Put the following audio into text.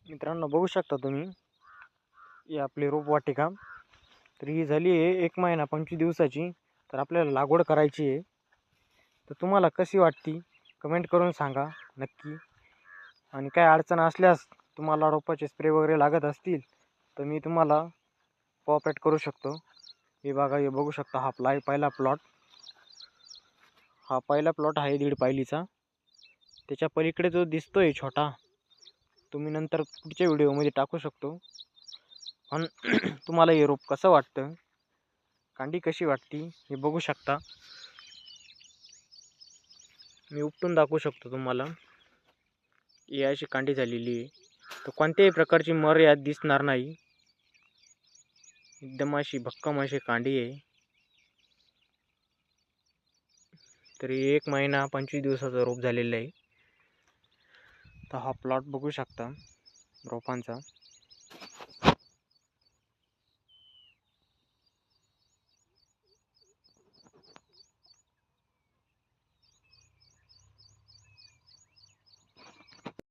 मित्रांनो बघू शकता तुम्ही ही आपली रोपवाटिका। तर ही झाली आहे 1 महिना 25 दिवसाची। तर आपल्याला लागवड करायची आहे। तर तुम्हाला कशी वाटती कमेंट करून सांगा नक्की। आणि काय अडचण असल्यास तुम्हाला रोपाचे स्प्रे वगैरे लागत असतील तर मी तुम्हाला कोऑपरेट करू शकतो। हे बघा, हे बघू शकता हा पहिला प्लॉट, हा पहिला प्लॉट आहे 1.5 पायलीचा। त्याच्या पलीकडे जो दिसतोय छोटा, तुम्ही नंतर पुढच्या व्हिडिओमध्ये टाकू शकतो। पण तुम्हाला हे रोप कसं वाटतं, कांडी कशी वाटती हे बघू शकता। मी उपटून दाखवू शकतो तुम्हाला। ही अशी कांडी झालेली आहे। तर कोणत्याही प्रकारची मर यात दिसणार नाही, एकदम अशी भक्कम अशी कांडी आहे। तरी 1 महिना 25 दिवसाचा रोप झालेला आहे। तर हा प्लॉट बघू शकता रोपांचा।